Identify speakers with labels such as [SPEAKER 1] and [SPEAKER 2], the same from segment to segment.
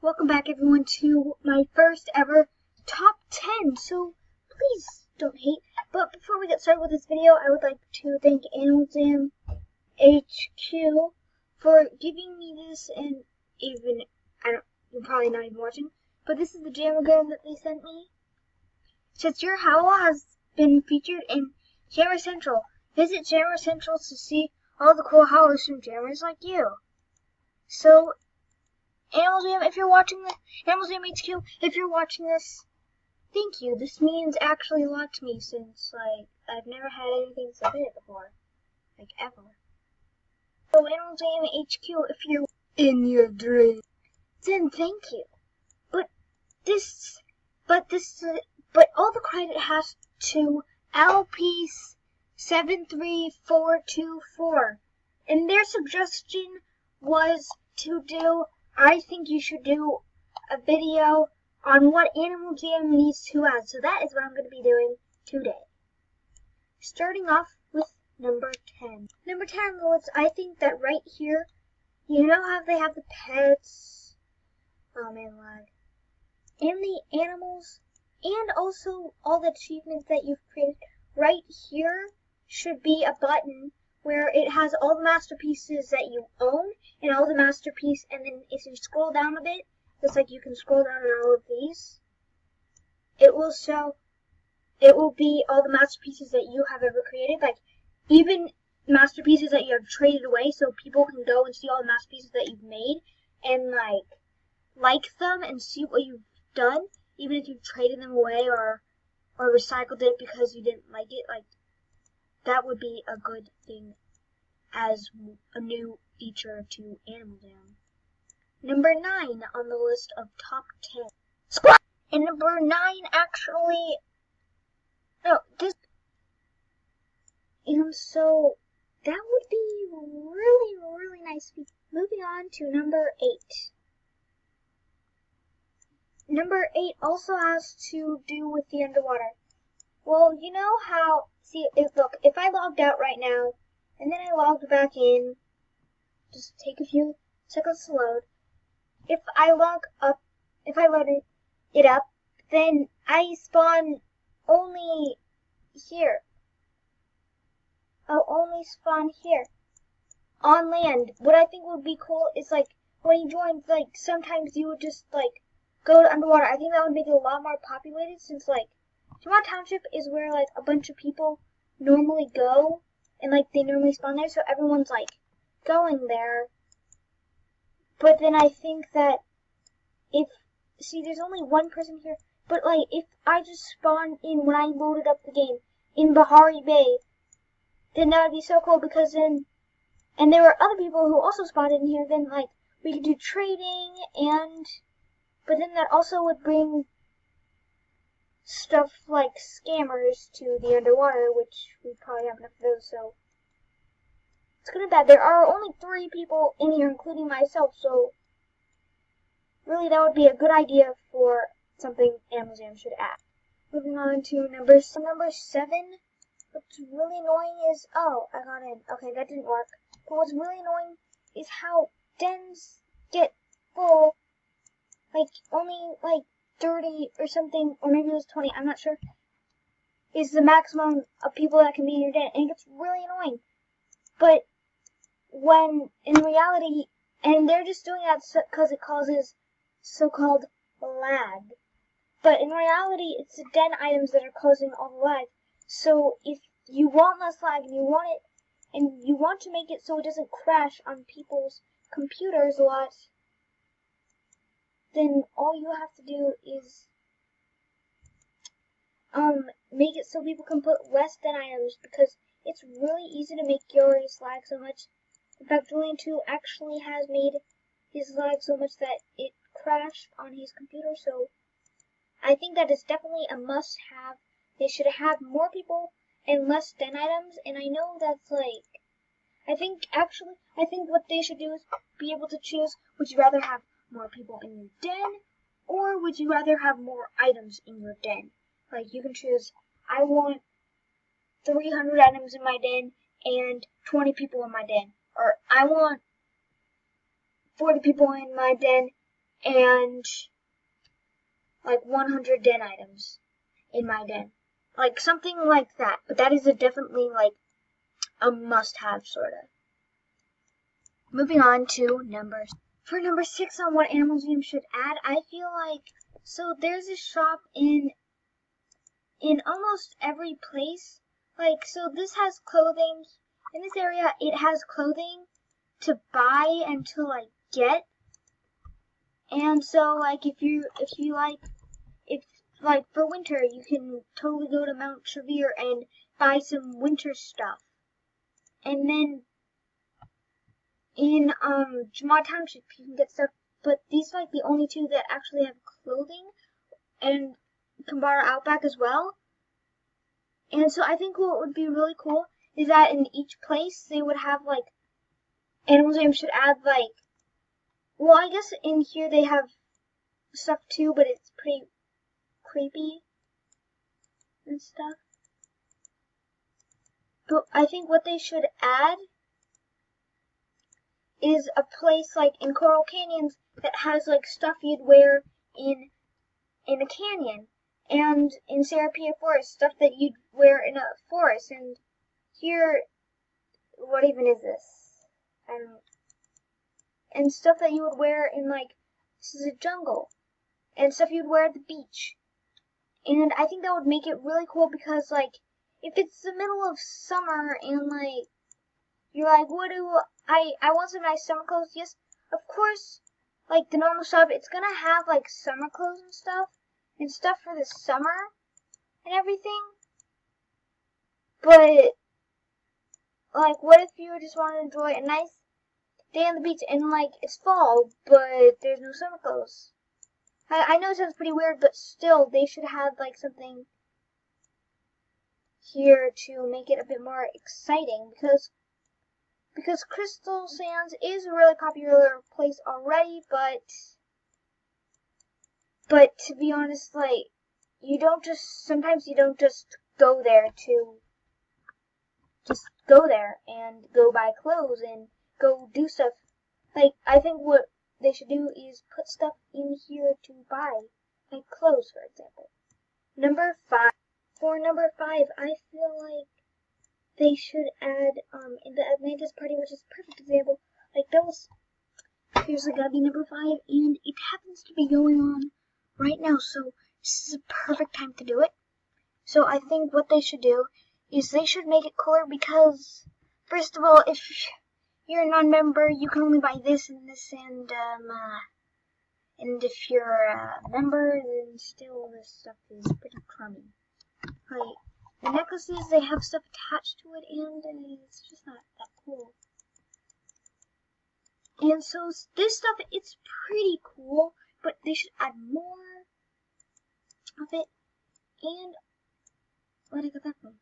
[SPEAKER 1] Welcome back everyone to my first ever top 10, so please don't hate. But before we get started with this video, I would like to thank Animal Jam HQ for giving me this, and even, you're probably not even watching, but this is the Jamagram that they sent me. It says, your howl has been featured in Jammer Central. Visit Jammer Central to see all the cool howlers from jammers like you. So, Animal Jam, if you're watching this, Animal Jam HQ, if you're watching this, thank you. This means actually a lot to me since, I've never had anything submitted before. Ever. So, Animal Jam HQ, if you're in your dream, then thank you. But all the credit has to LP73424. And their suggestion was to do, I think you should do a video on what Animal Jam needs to add. So that is what I'm going to be doing today. Starting off with number 10. Number 10 on the list, I think that right here, you know how they have the pets, oh man, lag, and the animals, and also all the achievements that you've created. Right here should be a button where it has all the masterpieces that you own and all the masterpiece, and then if you scroll down a bit, just like you can scroll down on all of these, it will be all the masterpieces that you have ever created, like even masterpieces that you have traded away, so people can go and see all the masterpieces that you've made and like them and see what you've done, even if you've traded them away or recycled it because you didn't like it. That would be a good thing as a new feature to Animal Jam. Number 9 on the list of top 10. Squat! And number 9 actually, no, this, and so that would be really nice. Moving on to number 8. Number 8 also has to do with the underwater. Well, you know how, look, if I logged out right now, and then I logged back in, just take a few seconds to load. If I load it up, then I spawn only here. I'll only spawn here. On land. What I think would be cool is, when you join, sometimes you would just, go to underwater. I think that would make it a lot more populated since, Jamar Township is where, a bunch of people normally go, and, they normally spawn there, so everyone's, going there. But then I think that there's only one person here, but, if I just spawn in when I loaded up the game in Bahari Bay, then that would be so cool, because then, and there were other people who also spawned in here, then, we could do trading, but then that also would bring stuff like scammers to the underwater, which we probably have enough of those, so it's good and bad. There are only 3 people in here, including myself, so really that would be a good idea for something Animal Jam should add. Moving on to number 7. What's really annoying is, oh, I got in. Okay, that didn't work. But what's really annoying is how dens get full, only 30 or something, or maybe it was 20, I'm not sure, is the maximum of people that can be in your den, and it gets really annoying. But when in reality, and they're just doing that because it causes so-called lag, but in reality it's the den items that are causing all the lag. So if you want less lag and you want to make it so it doesn't crash on people's computers a lot, then all you have to do is make it so people can put less den items, because it's really easy to make yours lag so much. In fact, Julian2 actually has made his lag so much that it crashed on his computer, so I think that is definitely a must-have. They should have more people and less den items, and I know that's I think what they should do is be able to choose, would you rather have more people in your den, or would you rather have more items in your den? You can choose, I want 300 items in my den and 20 people in my den, or I want 40 people in my den and like 100 den items in my den. Like something like that. But that is definitely like a must-have sort of. Moving on to numbers. For number 6 on what Animal Museum should add, I feel like, so there's a shop in almost every place. Like, so this has clothing. In this area, it has clothing to buy and to like get. And so like if for winter, you can totally go to Mount Trevere and buy some winter stuff. And then in Jamad Township, you can get stuff, but these are like the only two that actually have clothing, and Kambara Outback as well. And so I think what would be really cool is that in each place they would have like, Animal Museum should add like, well, I guess in here they have stuff too, but it's pretty creepy and stuff. But I think what they should add is a place like in Coral Canyons that has like stuff you'd wear in a canyon, and in Serapia Forest stuff that you'd wear in a forest, and here, what even is this? I don't know. And stuff that you would wear in like, this is a jungle, and stuff you'd wear at the beach. And I think that would make it really cool because like, if it's the middle of summer and like, you're like, what do I want some nice summer clothes. Yes, of course, like the normal shop, it's gonna have like summer clothes and stuff for the summer and everything. But like, what if you just want to enjoy a nice day on the beach and like it's fall, but there's no summer clothes? I know it sounds pretty weird, but still, they should have like something here to make it a bit more exciting, because Crystal Sands is a really popular place already, but to be honest, like, sometimes you don't just go there and go buy clothes and go do stuff. Like, I think what they should do is put stuff in here to buy, like clothes, for example. Number 5. For number 5, I feel like they should add, in the Atlantis party, which is a perfect example, like those, here's gotta be number 5, and it happens to be going on right now, so this is a perfect time to do it. So I think what they should do is they should make it cooler because, first of all, if you're a non-member, you can only buy this and this, and if you're a member, then still this stuff is pretty crummy. Like, the necklaces, they have stuff attached to it, and it's just not that cool. And so this stuff, it's pretty cool, but they should add more of it. And where'd I get that from?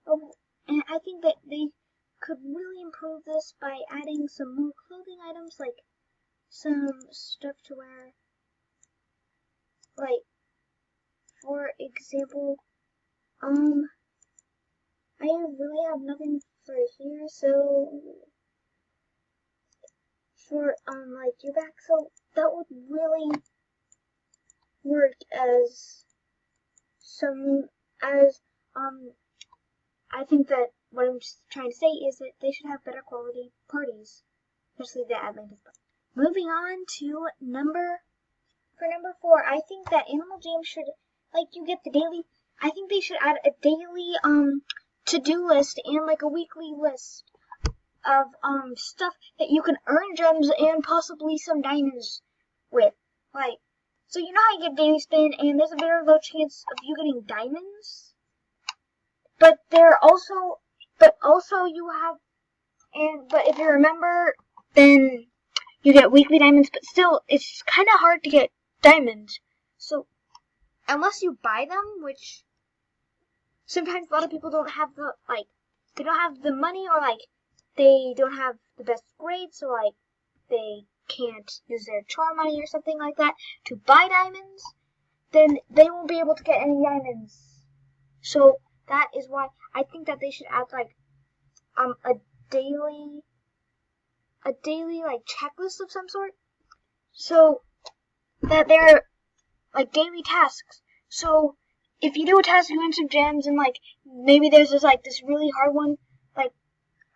[SPEAKER 1] Oh, and I think that they could really improve this by adding some more clothing items, like some stuff to wear. Like, for example, I really have nothing for here, so for, like your back, so that would really work as I think that what I'm just trying to say is that they should have better quality parties, especially the Atlantis party. Moving on to number 4, I think that Animal Jam should, like, you get the daily, I think they should add a daily, to-do list and, like, a weekly list of, stuff that you can earn gems and possibly some diamonds with. Like, so you know how you get daily spin and there's a very low chance of you getting diamonds? But if you remember, then you get weekly diamonds, but still, it's kind of hard to get diamonds. So, unless you buy them, which sometimes a lot of people don't have they don't have the money, or like, they don't have the best grades, so like, they can't use their charm money or something like that to buy diamonds, then they won't be able to get any diamonds. So, that is why I think that they should add like, a daily a daily like checklist of some sort. So that they're like daily tasks. So if you do a task, you win some gems, and like maybe there's this really hard one, like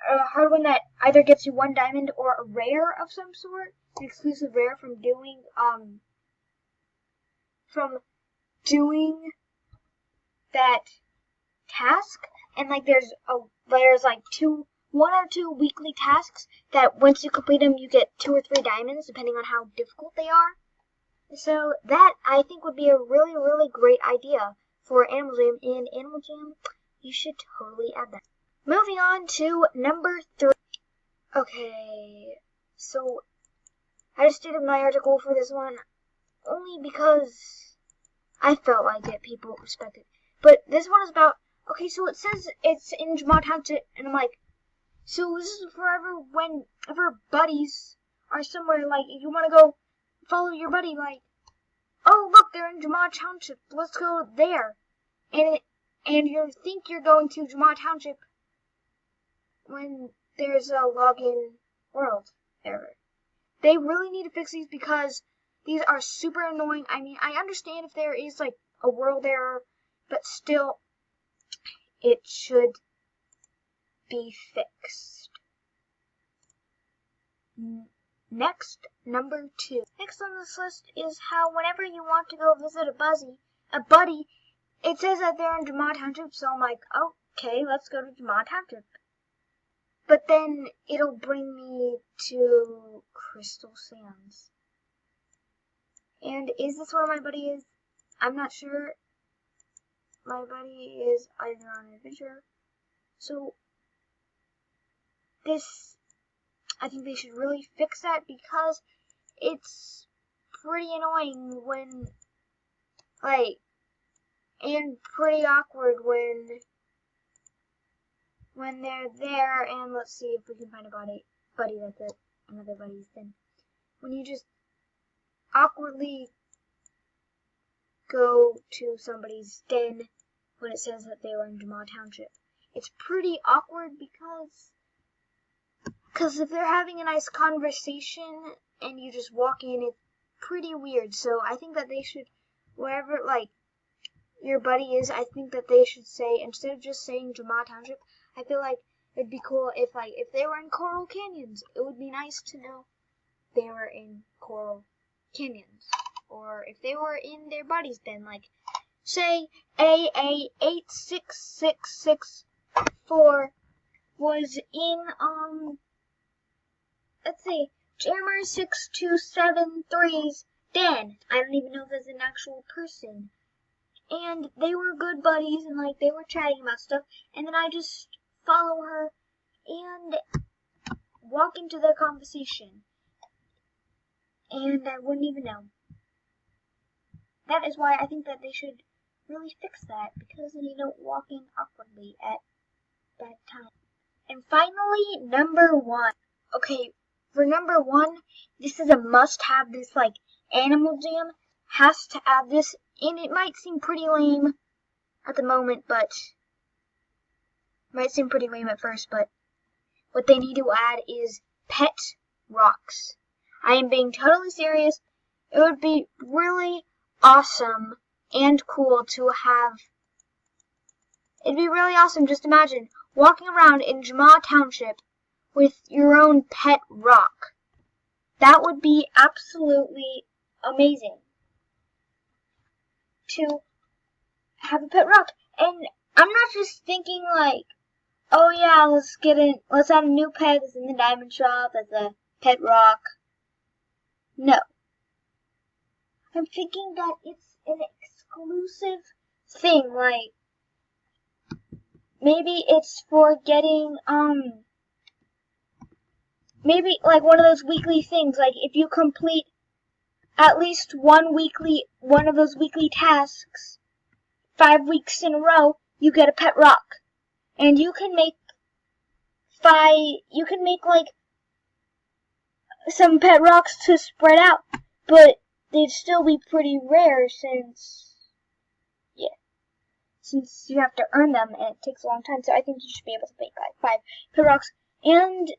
[SPEAKER 1] a hard one that either gets you 1 diamond or a rare of some sort, an exclusive rare from doing that task. And like there's like 1 or 2 weekly tasks that once you complete them, you get 2 or 3 diamonds, depending on how difficult they are. So that, I think, would be a really, really great idea for Animal Jam. And Animal Jam, you should totally add that. Moving on to number 3. Okay, so I just did my article for this one only because I felt like it. People respect it. But this one is about, okay, so it says it's in Jamaa Township, and I'm like, so this is forever whenever buddies are somewhere, like, if you want to go follow your buddy, like, oh, look, they're in Jamaa Township, let's go there. And you think you're going to Jamaa Township when there's a login world error. They really need to fix these because these are super annoying. I mean, I understand if there is, like, a world error, but still, it should be fixed. Next, number 2. Next on this list is how whenever you want to go visit a buddy, it says that they're in Jamaa Township, so I'm like, okay, let's go to Jamaa Township. But then it'll bring me to Crystal Sands. And is this where my buddy is? I'm not sure. My buddy is either on an adventure. So I think they should really fix that because it's pretty annoying and pretty awkward when they're there. And let's see if we can find a buddy that's another buddy's then. When you just awkwardly go to somebody's den when it says that they were in Jamaa Township. It's pretty awkward because if they're having a nice conversation and you just walk in, it's pretty weird. So I think that they should, wherever like your buddy is, I think that they should say, instead of just saying Jamaa Township, I feel like it'd be cool if they were in Coral Canyons. It would be nice to know they were in Coral Canyons. Or if they were in their buddy's den, like say AA86664 was in let's see, Jammer6273's den. I don't even know if that's an actual person. And they were good buddies, and like they were chatting about stuff, and then I just follow her and walk into their conversation, and I wouldn't even know. That is why I think that they should really fix that, because then you don't walk in awkwardly at that time. And finally, number 1. Okay, for number 1, this is a must-have. This, like, Animal Jam has to add this, and it might seem pretty lame at the moment, but might seem pretty lame at first, but what they need to add is pet rocks. I am being totally serious. It would be really awesome and cool to have. It'd be really awesome. Just imagine walking around in Jamaa Township with your own pet rock. That would be absolutely amazing to have a pet rock. And I'm not just thinking like, oh yeah, let's add a new pet that's in the diamond shop as a pet rock. No. I'm thinking that it's an exclusive thing, like maybe it's for getting maybe like one of those weekly things, like if you complete at least one of those weekly tasks 5 weeks in a row, you get a pet rock. And you can make like some pet rocks to spread out, but they'd still be pretty rare since you have to earn them and it takes a long time. So I think you should be able to make like 5 pet rocks. And